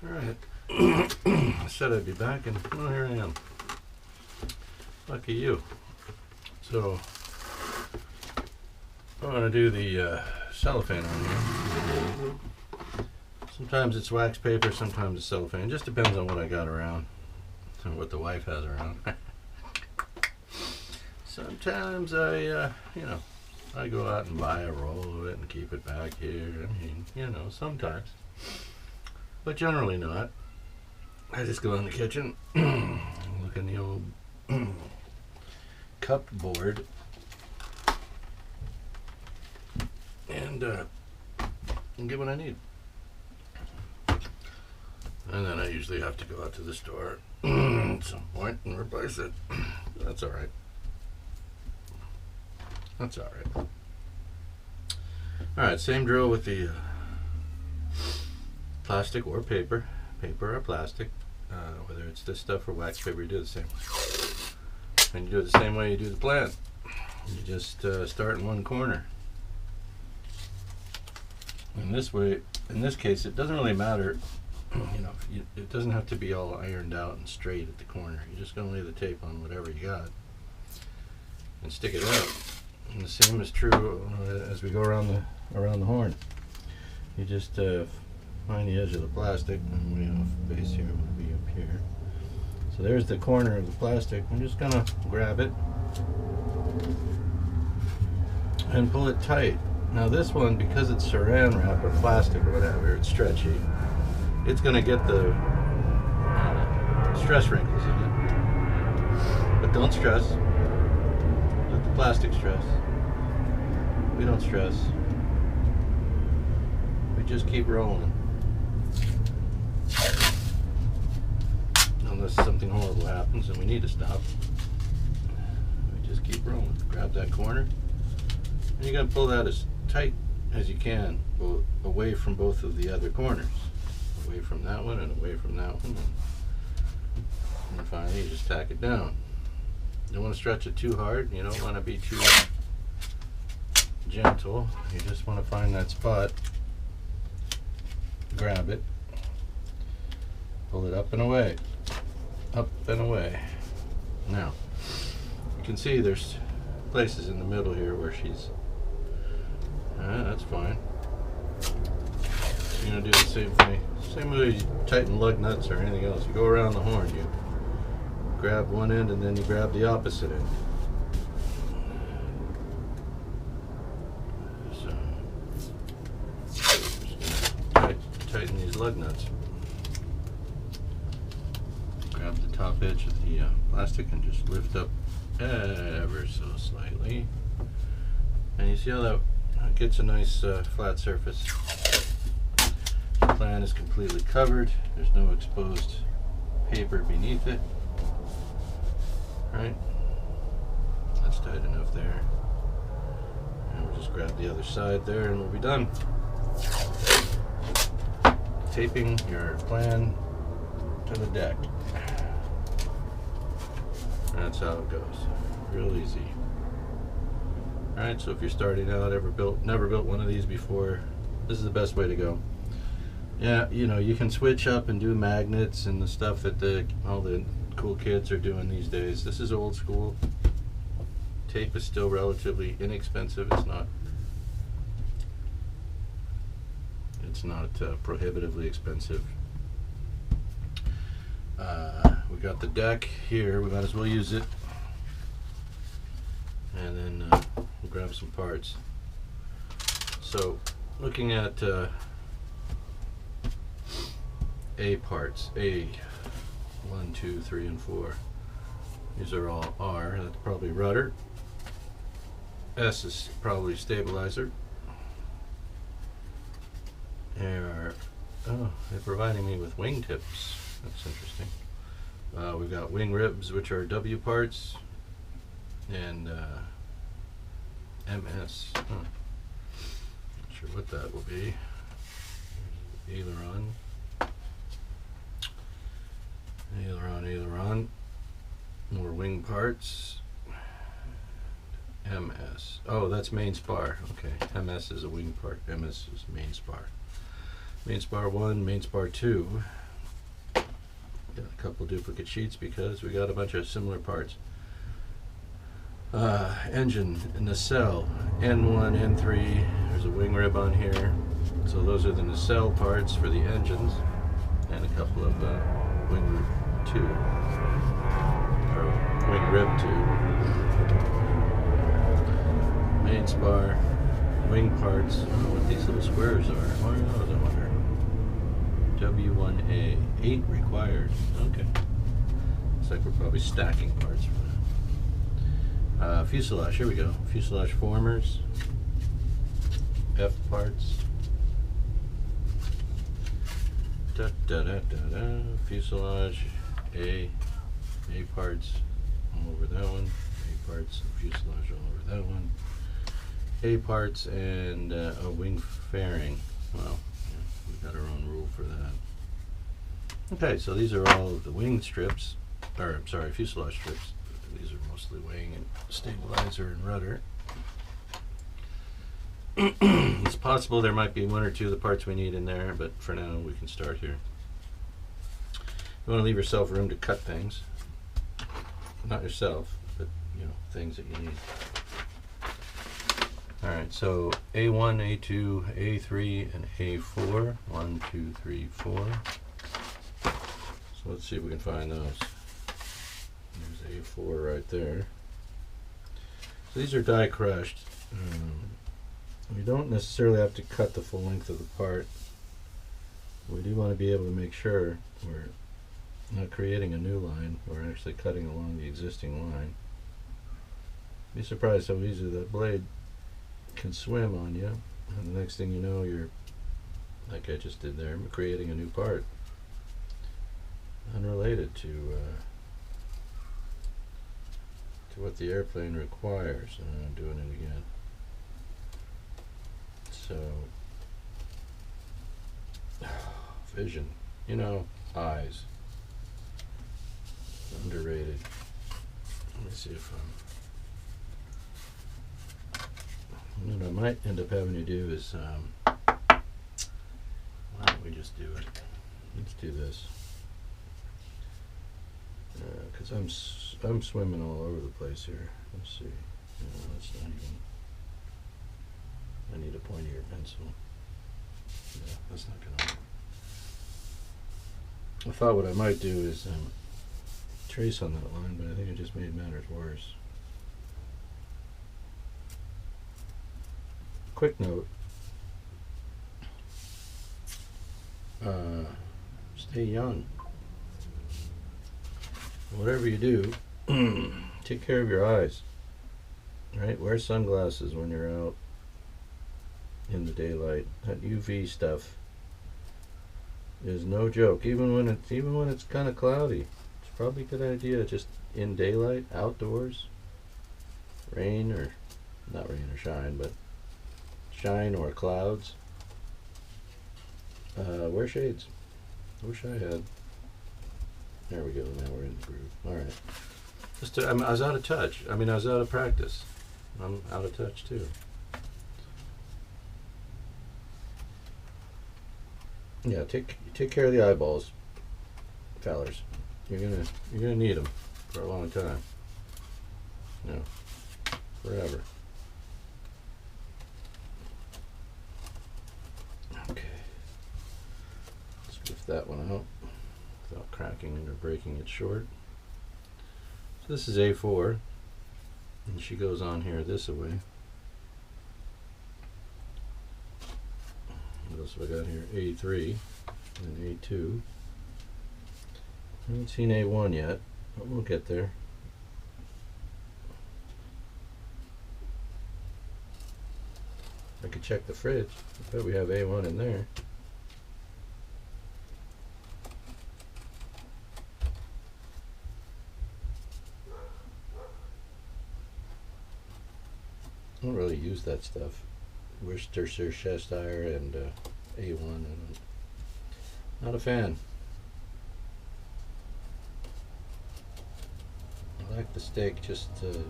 Alright. I said I'd be back, and well, here I am. Lucky you. So, I want to do the cellophane on here. Sometimes it's wax paper, sometimes it's cellophane. It just depends on what I got around, and what the wife has around. Sometimes I go out and buy a roll of it and keep it back here. I mean, sometimes. But generally not. I just go in the kitchen, look in the old cup board, and get what I need. And then I usually have to go out to the store at some point and replace it. That's alright. That's alright. Alright, same drill with the plastic or paper. Paper or plastic. Whether it's this stuff or wax paper, you do it the same way. And you do it the same way you do the plan. You just start in one corner. In this case, it doesn't really matter. It doesn't have to be all ironed out and straight at the corner. You're just going to lay the tape on whatever you got and stick it out. And the same is true as we go around the horn. You just find the edge of the plastic, and way off base here will be up here. So there's the corner of the plastic. I'm just going to grab it and pull it tight. Now this one, because it's saran wrap or plastic or whatever, it's stretchy. It's going to get the stress wrinkles in it. But don't stress. Let the plastic stress. We don't stress. We just keep rolling. Unless something horrible happens and we need to stop. We just keep rolling. Grab that corner. And you're going to pull that as tight as you can, away from both of the other corners. Away from that one and away from that one. And finally you just tack it down. You don't want to stretch it too hard. You don't want to be too gentle. You just want to find that spot. Grab it. Pull it up and away. Up and away. Now, you can see there's places in the middle here where she's... that's fine. You're going to do the same thing. Same way you tighten lug nuts or anything else. You go around the horn, you grab one end and then you grab the opposite end. So, just going to tighten these lug nuts. Grab the top edge of the plastic and just lift up ever so slightly. And you see how that gets a nice flat surface. The plan is completely covered. There's no exposed paper beneath it. Right? That's tight enough there. And we'll just grab the other side there and we'll be done. Taping your plan to the deck. That's how it goes. Real easy. Alright, so if you're starting out, never built one of these before, this is the best way to go. Yeah, you can switch up and do magnets and the stuff that all the cool kids are doing these days. This is old school. Tape is still relatively inexpensive. It's not prohibitively expensive. We got the deck here. We might as well use it. And then we'll grab some parts. So, looking at A parts, A, 1, 2, 3, and 4. These are all R. That's probably rudder. S is probably stabilizer. They're providing me with wing tips. That's interesting. We've got wing ribs, which are W parts, and MS. Not sure what that will be. Aileron. Aileron. More wing parts. MS. Oh, that's main spar. Okay, MS is a wing part. MS is main spar. Main spar 1, main spar 2. a couple duplicate sheets because we got a bunch of similar parts. Engine, nacelle, N1, N3, there's a wing rib on here. So those are the nacelle parts for the engines, and a couple of wing rib tube, or wing rib tube. Main spar, wing parts. I don't know what these little squares are. What are those, I wonder? W1A, 8 required. Okay. Looks like we're probably stacking parts for that. Fuselage, here we go. Fuselage formers, F parts. Da da da da da. Fuselage, A parts all over that one. A parts, fuselage all over that one. A parts and a wing fairing. Well, yeah, we've got our own rule for that. Okay, so these are all of the wing strips, or I'm sorry, fuselage strips. These are mostly wing and stabilizer and rudder. It's possible there might be one or two of the parts we need in there, but for now we can start here. You want to leave yourself room to cut things. Not yourself, but you know, things that you need. Alright, so A1, A2, A3, and A4. 1, 2, 3, 4. So let's see if we can find those. There's A4 right there. So these are die crushed. We don't necessarily have to cut the full length of the part. We do want to be able to make sure we're not creating a new line, we're actually cutting along the existing line. Be surprised how easy that blade can swim on you, and the next thing you know, you're, like I just did there, creating a new part unrelated to what the airplane requires. And I'm doing it again. So vision, you know, eyes, underrated. Let me see if what I might end up having to do is why don't we just do it? Let's do this, because I'm swimming all over the place here. Let's see. No, that's not even. I need a pointier pencil. Yeah, that's not gonna work. I thought what I might do is trace on that line, but I think it just made matters worse. Quick note. Stay young. Whatever you do, take care of your eyes. Right? Wear sunglasses when you're out in the daylight. That UV stuff is no joke. Even when it's kind of cloudy, it's probably a good idea just in daylight, outdoors, rain or not rain or shine, but shine or clouds. Wear shades. I wish I had. There we go. Now we're in the groove. All right. I was out of touch. I mean, I was out of practice. I'm out of touch too. Yeah, take care of the eyeballs, fellers. You're gonna need them for a long time. No, forever. Okay, let's lift that one out without cracking it or breaking it short. So this is A4, and she goes on here this way. What else have I got here? A3 and A2. I haven't seen A1 yet, but we'll get there. I could check the fridge. I bet we have A1 in there. I don't really use that stuff. Worcestershire and A1. I'm not a fan. I like the steak just a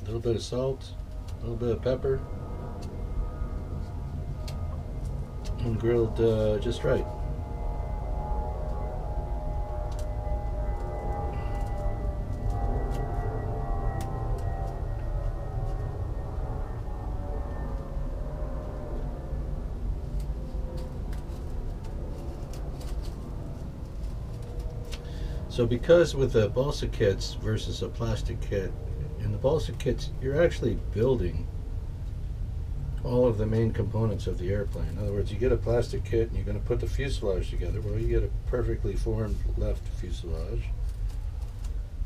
little bit of salt, a little bit of pepper, and grilled just right. So because with the balsa kits versus a plastic kit, in the balsa kits you're actually building all of the main components of the airplane. In other words, you get a plastic kit and you're going to put the fuselage together. Well, you get a perfectly formed left fuselage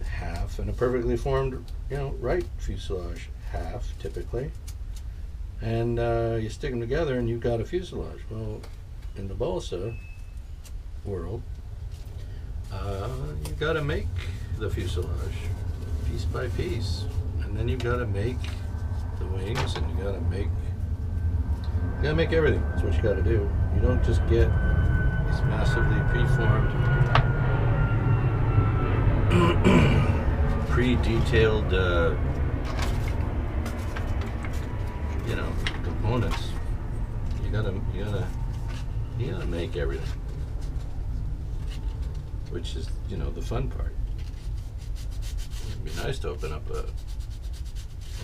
half and a perfectly formed, right fuselage half typically, and you stick them together and you've got a fuselage. Well, in the balsa world, you've got to make the fuselage piece by piece, and then you've got to make the wings, and you got to make everything. That's what you got to do. You don't just get these massively preformed, pre-detailed, components. You gotta make everything, which is, the fun part. It'd be nice to open up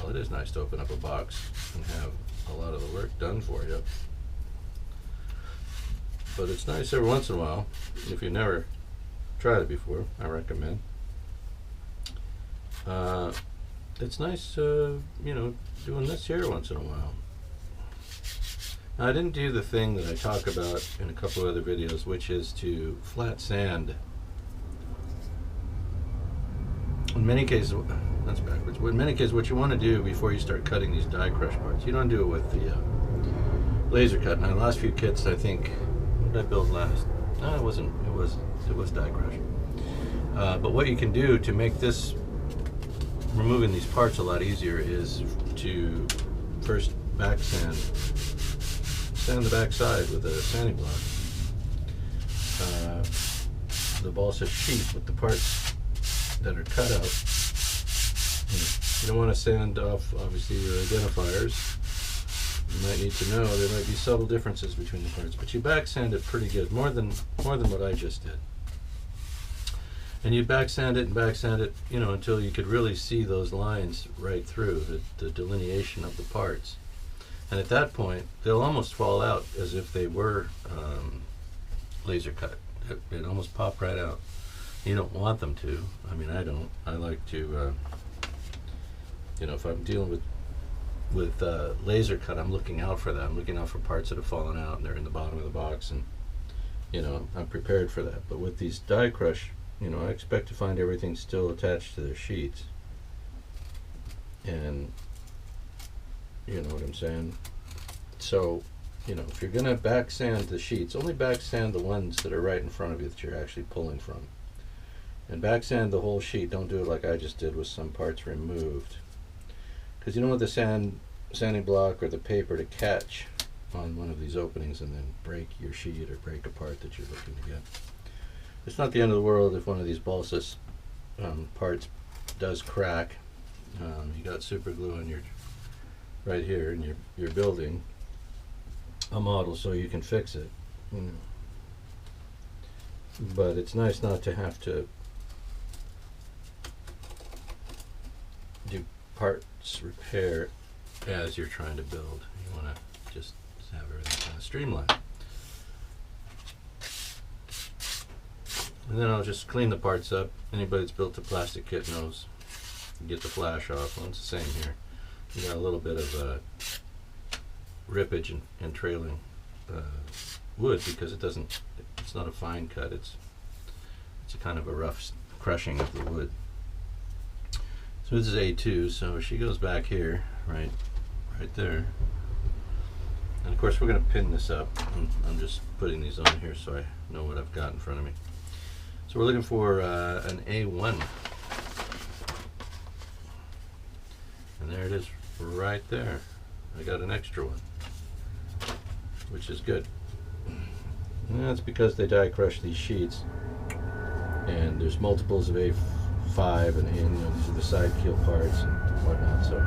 it is nice to open up a box and have a lot of the work done for you. But it's nice every once in a while. If you've never tried it before, I recommend. It's nice, doing this here once in a while. Now, I didn't do the thing that I talk about in a couple of other videos, which is to flat sand. In many cases, that's backwards. In many cases, what you want to do before you start cutting these die crush parts, you don't do it with the laser cut. Now, the last few kits, I think, what did I build last? No, it wasn't. It was die crush. But what you can do to make this, removing these parts a lot easier, is to first sand the back side with a sanding block. The balsa sheet with the parts that are cut out. You don't want to sand off, obviously, your identifiers. You might need to know there might be subtle differences between the parts, but you back sand it pretty good, more than what I just did. And you back sand it, until you could really see those lines right through, the delineation of the parts. And at that point, they'll almost fall out as if they were laser cut. It almost pop right out. You don't want them to. I mean, I don't. I like to, if I'm dealing with laser cut, I'm looking out for that. I'm looking out for parts that have fallen out and they're in the bottom of the box, and I'm prepared for that. But with these die crush, I expect to find everything still attached to the sheets. And you know what I'm saying? So, if you're gonna back sand the sheets, only back sand the ones that are right in front of you that you're actually pulling from. And back sand the whole sheet. Don't do it like I just did with some parts removed. Because you don't want the sanding block or the paper to catch on one of these openings and then break your sheet or break a part that you're looking to get. It's not the end of the world if one of these balsa parts does crack. You got super glue on your right here, and you're building a model so you can fix it. But it's nice not to have to do parts repair as you're trying to build. You want to just have everything kind of streamlined. And then I'll just clean the parts up. Anybody that's built a plastic kit knows. You get the flash off. Well, it's the same here. You got a little bit of rippage and trailing wood because it's not a fine cut. It's a kind of a rough crushing of the wood. So this is A2, so she goes back here, right there. And of course we're going to pin this up. I'm just putting these on here so I know what I've got in front of me. So we're looking for an A1. And there it is right there. I got an extra one, which is good. And that's because they die crush these sheets. And there's multiples of A5 and these are the side keel parts and whatnot. So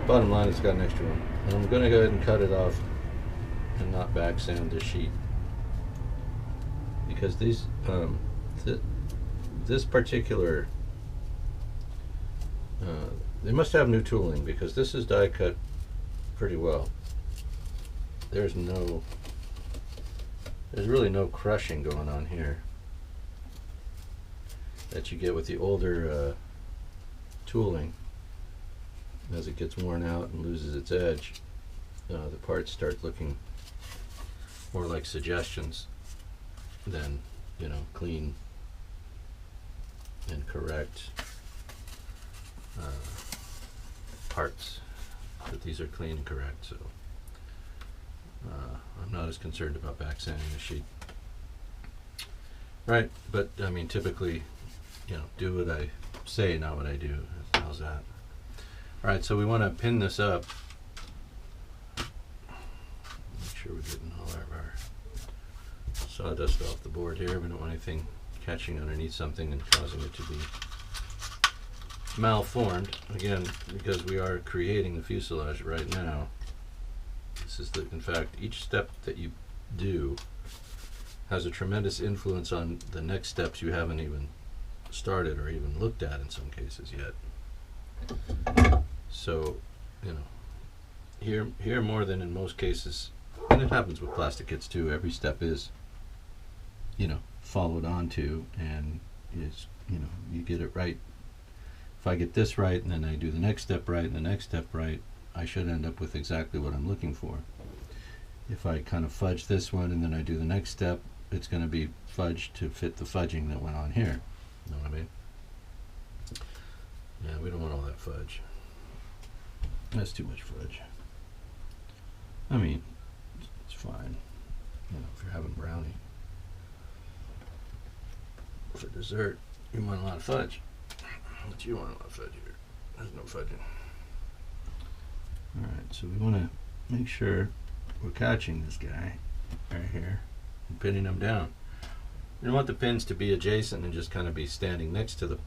bottom line, it's got an extra one. And I'm going to go ahead and cut it off and not back sand this sheet. Because these, this particular, they must have new tooling because this is die cut pretty well. there's really no crushing going on here that you get with the older tooling. As it gets worn out and loses its edge, the parts start looking more like suggestions than, clean and correct parts. But these are clean and correct, so I'm not as concerned about back sanding the sheet. Right, but I mean, typically, do what I say, not what I do. How's that? All right, so we want to pin this up. Make sure we're getting all our sawdust off the board here. We don't want anything catching underneath something and causing it to be malformed. Again, because we are creating the fuselage right now. This is in fact, each step that you do has a tremendous influence on the next steps you haven't even started or even looked at in some cases yet. So, here more than in most cases, and it happens with plastic kits too, every step is, followed onto, and is, you get it right. If I get this right, and then I do the next step right, and the next step right, I should end up with exactly what I'm looking for. If I kind of fudge this one, and then I do the next step, it's going to be fudged to fit the fudging that went on here. Know what I mean? Yeah, we don't want all that fudge. That's too much fudge. I mean, it's fine. If you're having brownie for dessert, you want a lot of fudge. But you want a lot of fudge here. There's no fudging. Alright, so we want to make sure we're catching this guy right here and pinning him down. You don't want the pins to be adjacent and just kind of be standing next to the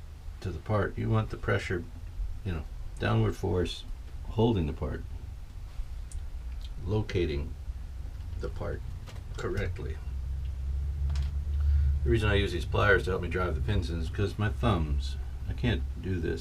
part. You want the pressure, downward force holding the part, locating the part correctly. The reason I use these pliers to help me drive the pins in is because my thumbs, I can't do this